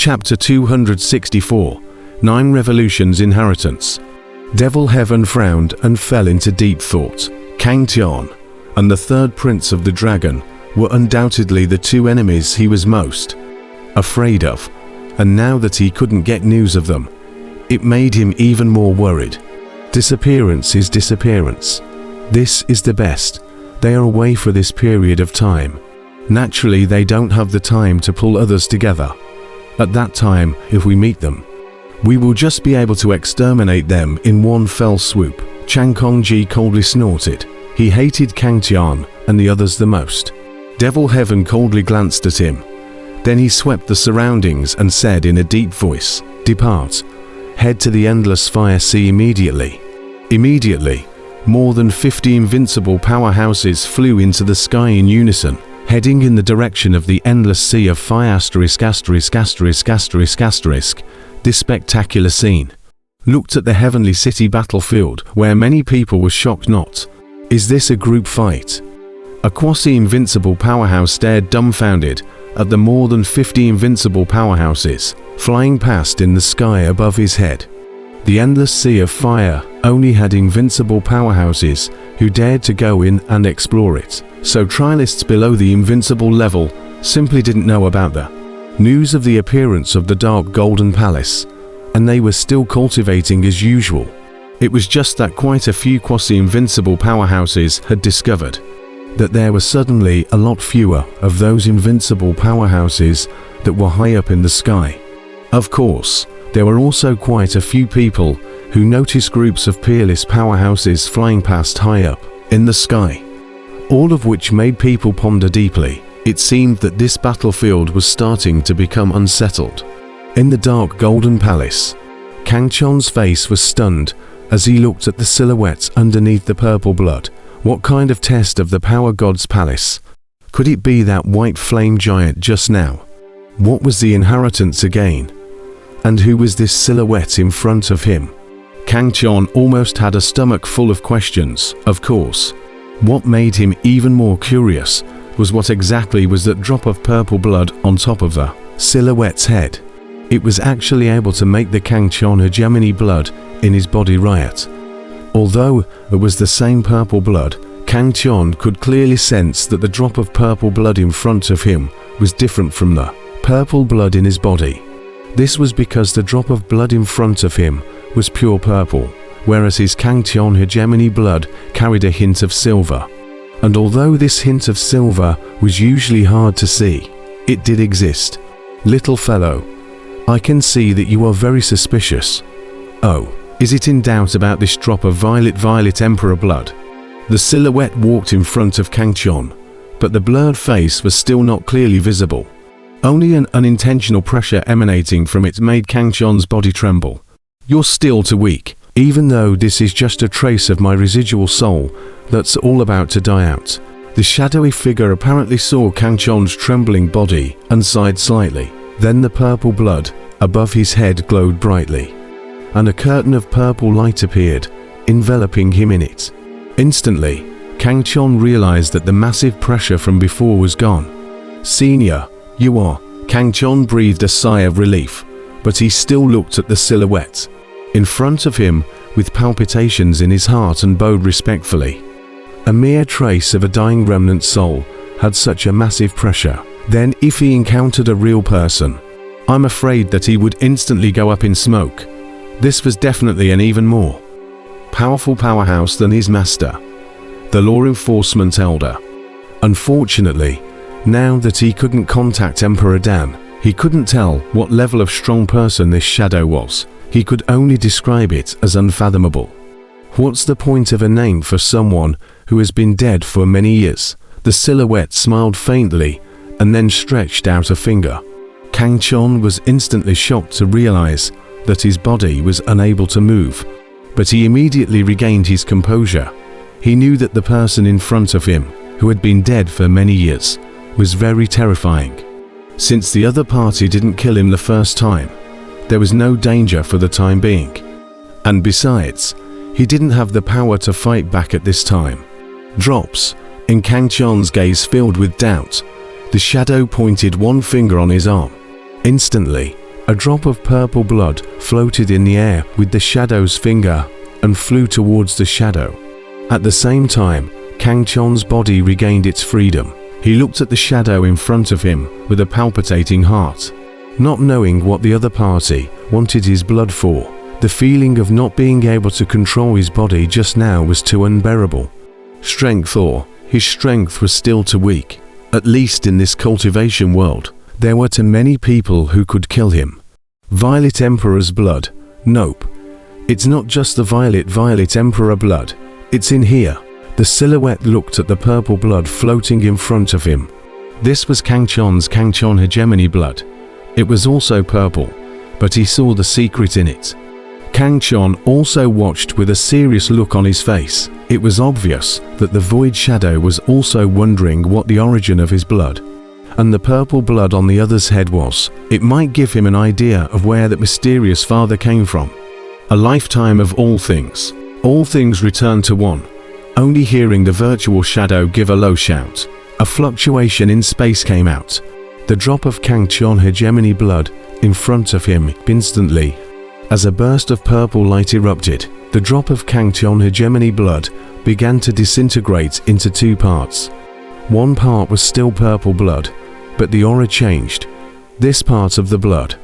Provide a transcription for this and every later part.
Chapter 264, 9 Revolutions Inheritance. Devil Heaven frowned and fell into deep thought. Kang Tian and the third prince of the dragon were undoubtedly the two enemies he was most afraid of, and now that he couldn't get news of them, it made him even more worried. Disappearance is disappearance. This is the best. They are away for this period of time. Naturally, they don't have the time to pull others together. At that time, if we meet them, we will just be able to exterminate them in one fell swoop. Chang Kongji coldly snorted. He hated Kang Tian and the others the most. Devil Heaven coldly glanced at him. Then he swept the surroundings and said in a deep voice, "Depart. Head to the endless fire sea immediately." Immediately, more than 50 invincible powerhouses flew into the sky in unison, heading in the direction of the endless sea of fire. This spectacular scene looked at the heavenly city battlefield where many people were shocked. Not, is this a group fight? A quasi-invincible powerhouse stared dumbfounded at the more than 50 invincible powerhouses flying past in the sky above his head. The endless sea of fire only had invincible powerhouses who dared to go in and explore it, so trialists below the invincible level simply didn't know about the news of the appearance of the Dark Golden Palace, and they were still cultivating as usual. It was just that quite a few quasi-invincible powerhouses had discovered that there were suddenly a lot fewer of those invincible powerhouses that were high up in the sky. Of course, there were also quite a few people who noticed groups of peerless powerhouses flying past high up in the sky, all of which made people ponder deeply. It seemed that this battlefield was starting to become unsettled. In the Dark Golden Palace, Kang Tian's face was stunned as he looked at the silhouettes underneath the purple blood. What kind of test of the Power God's palace? Could it be that white flame giant just now? What was the inheritance again? And who was this silhouette in front of him? Kang Tian almost had a stomach full of questions, of course. What made him even more curious was what exactly was that drop of purple blood on top of the silhouette's head. It was actually able to make the Kang Tian hegemony blood in his body riot. Although it was the same purple blood, Kang Tian could clearly sense that the drop of purple blood in front of him was different from the purple blood in his body. This was because the drop of blood in front of him was pure purple, whereas his Kang Tian hegemony blood carried a hint of silver. And although this hint of silver was usually hard to see, it did exist. Little fellow, I can see that you are very suspicious. Oh, is it in doubt about this drop of violet emperor blood? The silhouette walked in front of Kang Tian, but the blurred face was still not clearly visible. Only an unintentional pressure emanating from it made Kang Tian's body tremble. You're still too weak, even though this is just a trace of my residual soul that's all about to die out. The shadowy figure apparently saw Kang Tian's trembling body and sighed slightly. Then the purple blood above his head glowed brightly, and a curtain of purple light appeared, enveloping him in it. Instantly, Kang Tian realized that the massive pressure from before was gone. Senior, you are. Kang Tian breathed a sigh of relief, but he still looked at the silhouette in front of him with palpitations in his heart and bowed respectfully. A mere trace of a dying remnant soul had such a massive pressure. Then if he encountered a real person, I'm afraid that he would instantly go up in smoke. This was definitely an even more powerful powerhouse than his master, the law enforcement elder. Unfortunately, now that he couldn't contact Emperor Dan, he couldn't tell what level of strong person this shadow was. He could only describe it as unfathomable. What's the point of a name for someone who has been dead for many years? The silhouette smiled faintly and then stretched out a finger. Kang Tian was instantly shocked to realize that his body was unable to move, but he immediately regained his composure. He knew that the person in front of him, who had been dead for many years, was very terrifying. Since the other party didn't kill him the first time, there was no danger for the time being. And besides, he didn't have the power to fight back at this time. Drops. In Kang Tian's gaze filled with doubt, the shadow pointed one finger on his arm. Instantly, A drop of purple blood floated in the air with the shadow's finger and flew towards the shadow. At the same time, Kang Chon's body regained its freedom. He looked at the shadow in front of him with a palpitating heart. Not knowing what the other party wanted his blood for, the feeling of not being able to control his body just now was too unbearable. His strength was still too weak. At least in this cultivation world, there were too many people who could kill him. Violet Emperor's blood. Nope. It's not just the Violet Emperor blood. It's in here. The silhouette looked at the purple blood floating in front of him. This was Kang Chon's Kang-Chon hegemony blood. It was also purple, but he saw the secret in it. Kang Chon also watched with a serious look on his face. It was obvious that the void shadow was also wondering what the origin of his blood and the purple blood on the other's head was. It might give him an idea of where that mysterious father came from. A lifetime of all things. All things returned to one. Only hearing the virtual shadow give a low shout. A fluctuation in space came out. The drop of Kang-Chon hegemony blood in front of him instantly. As a burst of purple light erupted, the drop of Kang-Chon hegemony blood began to disintegrate into two parts. One part was still purple blood, but the aura changed. This part of the blood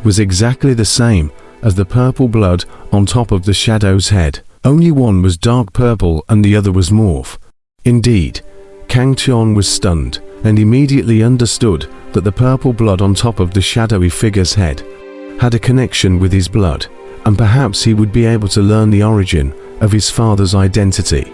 was exactly the same as the purple blood on top of the shadow's head. Only one was dark purple and the other was mauve. Indeed, Kang Chon was stunned and immediately understood that the purple blood on top of the shadowy figure's head had a connection with his blood, and perhaps he would be able to learn the origin of his father's identity.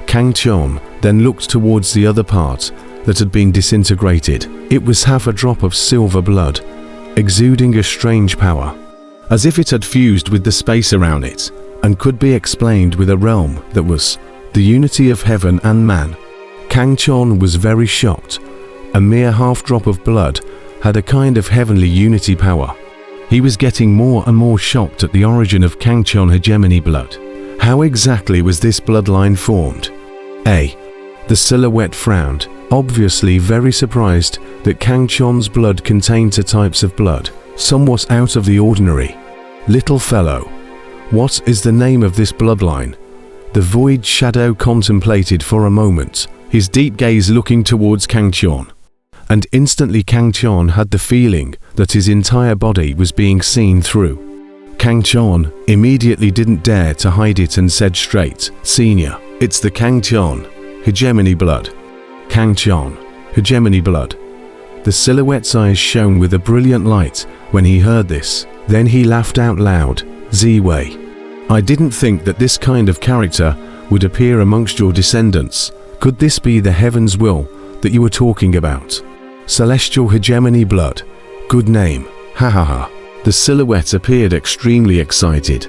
Kang Chon then looked towards the other part that had been disintegrated. It was half a drop of silver blood, exuding a strange power, as if it had fused with the space around it, and could be explained with a realm that was the unity of heaven and man. Kang Chon was very shocked. A mere half drop of blood had a kind of heavenly unity power. He was getting more and more shocked at the origin of Kang Chon hegemony blood. How exactly was this bloodline formed? The silhouette frowned, obviously very surprised that Kang Chon's blood contained two types of blood, somewhat out of the ordinary. Little fellow, what is the name of this bloodline? The void shadow contemplated for a moment, his deep gaze looking towards Kang Chon. And instantly Kang Chon had the feeling that his entire body was being seen through. Kang Chon immediately didn't dare to hide it and said straight, "Senior, it's the Kang Chon hegemony blood." Kang Chon hegemony blood. The silhouette's eyes shone with a brilliant light when he heard this. Then he laughed out loud. "Z-Wei, I didn't think that this kind of character would appear amongst your descendants. Could this be the heaven's will that you were talking about? Celestial hegemony blood. Good name. Ha ha ha." The silhouette appeared extremely excited.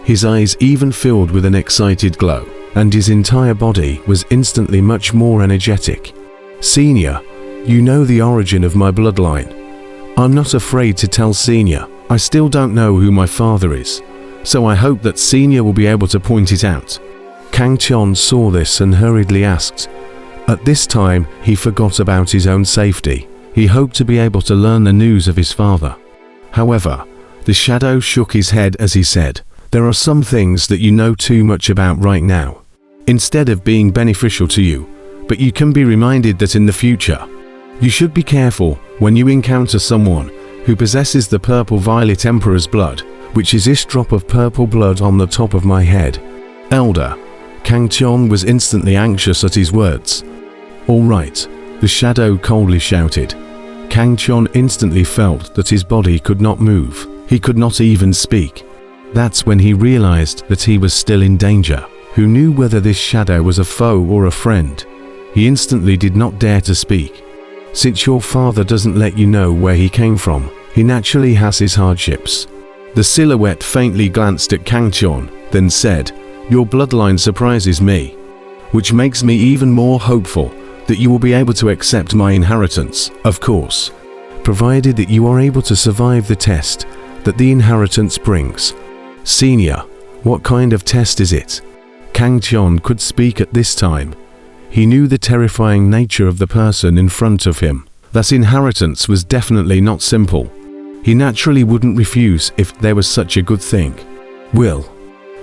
His eyes even filled with an excited glow, and his entire body was instantly much more energetic. "Senior, you know the origin of my bloodline. I'm not afraid to tell Senior. I still don't know who my father is, so I hope that Senior will be able to point it out." Kang Chon saw this and hurriedly asked. At this time, he forgot about his own safety. He hoped to be able to learn the news of his father. However, the shadow shook his head as he said, "There are some things that you know too much about right now, instead of being beneficial to you, but you can be reminded that in the future, you should be careful when you encounter someone who possesses the purple Violet Emperor's blood, which is this drop of purple blood on the top of my head." Elder. Kang Chon was instantly anxious at his words. "All right," the shadow coldly shouted. Kang Chon instantly felt that his body could not move. He could not even speak. That's when he realized that he was still in danger. Who knew whether this shadow was a foe or a friend? He instantly did not dare to speak. Since your father doesn't let you know where he came from, he naturally has his hardships. The silhouette faintly glanced at Kang Chon, then said, "Your bloodline surprises me, which makes me even more hopeful that you will be able to accept my inheritance, of course, provided that you are able to survive the test that the inheritance brings." "Senior, what kind of test is it?" Kang Chon could speak at this time. He knew the terrifying nature of the person in front of him. That inheritance was definitely not simple. He naturally wouldn't refuse if there was such a good thing. Will.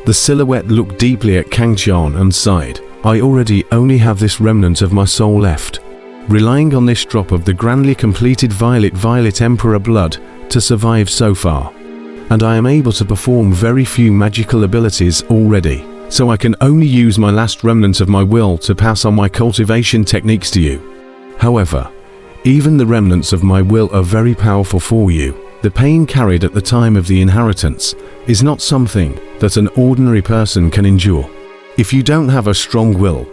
The silhouette looked deeply at Kang Qian and sighed. I already only have this remnant of my soul left, relying on this drop of the grandly completed violet Emperor blood to survive so far. And I am able to perform very few magical abilities already, so I can only use my last remnant of my will to pass on my cultivation techniques to you. However, even the remnants of my will are very powerful for you. The pain carried at the time of the inheritance is not something that an ordinary person can endure. If you don't have a strong will,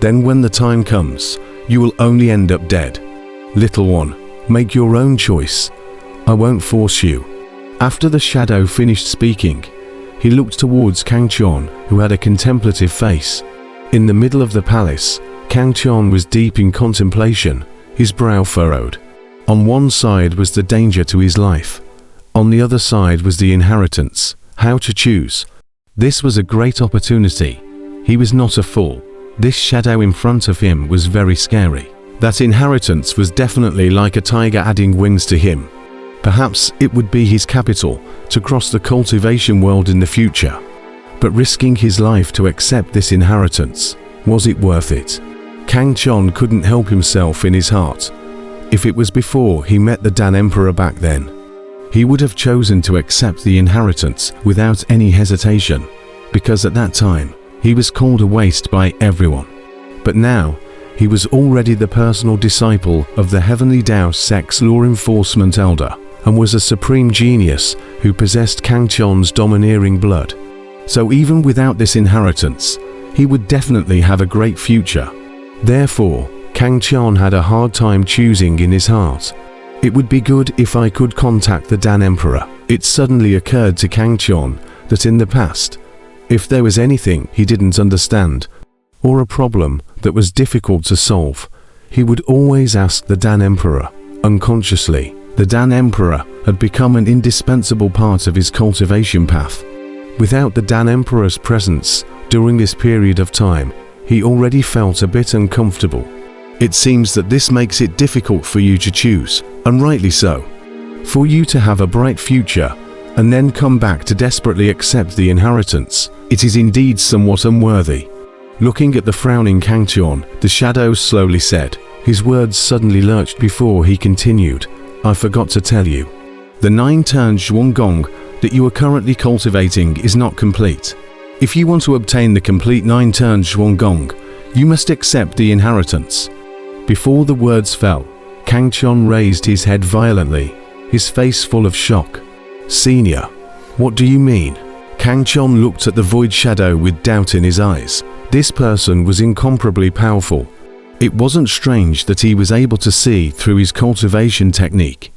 then when the time comes, you will only end up dead. Little one, make your own choice. I won't force you. After the shadow finished speaking, he looked towards Kang Qian, who had a contemplative face. In the middle of the palace, Kang Qian was deep in contemplation, his brow furrowed. On one side was the danger to his life. On the other side was the inheritance. How to choose? This was a great opportunity. He was not a fool. This shadow in front of him was very scary. That inheritance was definitely like a tiger adding wings to him. Perhaps it would be his capital to cross the cultivation world in the future. But risking his life to accept this inheritance, was it worth it? Kang Qian couldn't help himself in his heart. If it was before he met the Dan Emperor back then, he would have chosen to accept the inheritance without any hesitation, because at that time, he was called a waste by everyone. But now, he was already the personal disciple of the Heavenly Dao Sect's law enforcement elder, and was a supreme genius who possessed Kang Qian's domineering blood. So even without this inheritance, he would definitely have a great future. Therefore, Kang Qian had a hard time choosing in his heart. It would be good if I could contact the Dan Emperor. It suddenly occurred to Kang Qian that in the past, if there was anything he didn't understand, or a problem that was difficult to solve, he would always ask the Dan Emperor. Unconsciously, the Dan Emperor had become an indispensable part of his cultivation path. Without the Dan Emperor's presence during this period of time, he already felt a bit uncomfortable. It seems that this makes it difficult for you to choose, and rightly so. For you to have a bright future, and then come back to desperately accept the inheritance, it is indeed somewhat unworthy. Looking at the frowning Kang Qian, the shadow slowly said. His words suddenly lurched before he continued. I forgot to tell you. The 9-turned Zhuanggong that you are currently cultivating is not complete. If you want to obtain the complete 9-turned Zhuanggong, you must accept the inheritance. Before the words fell, Kang Qian raised his head violently, his face full of shock. Senior, what do you mean? Kang Qian looked at the void shadow with doubt in his eyes. This person was incomparably powerful. It wasn't strange that he was able to see through his cultivation technique.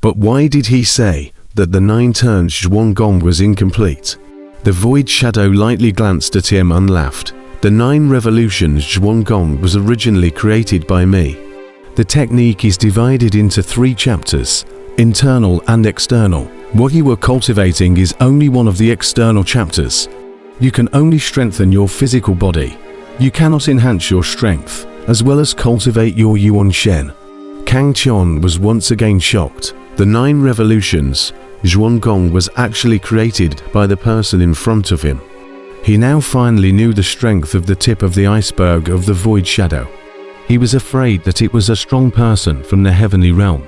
But why did he say that the 9-turned Zhuanggong was incomplete? The void shadow lightly glanced at him and laughed. The 9 revolutions Zhuanggong was originally created by me. The technique is divided into 3 chapters, internal and external. What you are cultivating is only one of the external chapters. You can only strengthen your physical body. You cannot enhance your strength, as well as cultivate your Yuan Shen. Kang Qian was once again shocked. The 9 revolutions Zhuanggong was actually created by the person in front of him. He now finally knew the strength of the tip of the iceberg of the void shadow. He was afraid that it was a strong person from the heavenly realm.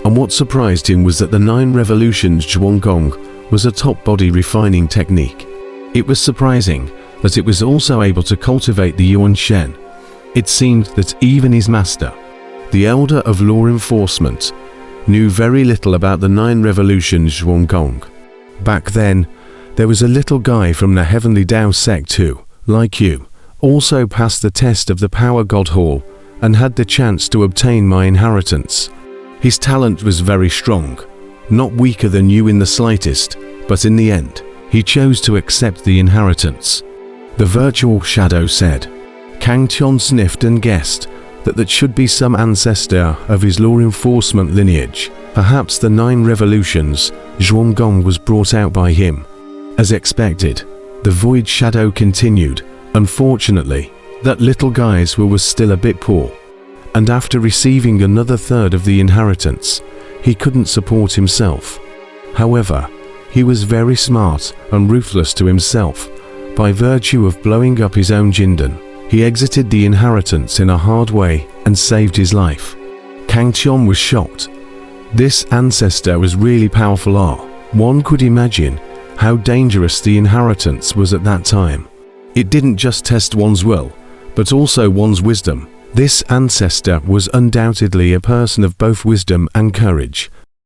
And what surprised him was that the 9 revolutions Zhuanggong was a top body refining technique. It was surprising that it was also able to cultivate the Yuan Shen. It seemed that even his master, the elder of law enforcement, knew very little about the 9 revolutions Zhuanggong. Back then, there was a little guy from the Heavenly Dao sect who, like you, also passed the test of the Power God Hall and had the chance to obtain my inheritance. His talent was very strong, not weaker than you in the slightest, but in the end, he chose to accept the inheritance. The virtual shadow said. Kang Qian sniffed and guessed that should be some ancestor of his law enforcement lineage. Perhaps the 9 revolutions Zhuanggong was brought out by him. As expected, the void shadow continued. Unfortunately, that little guy's will was still a bit poor. And after receiving another third of the inheritance, he couldn't support himself. However, he was very smart and ruthless to himself. By virtue of blowing up his own Jindan, he exited the inheritance in a hard way and saved his life. Kang Qian was shocked. This ancestor was really powerful. One could imagine how dangerous the inheritance was at that time. It didn't just test one's will, but also one's wisdom. This ancestor was undoubtedly a person of both wisdom and courage.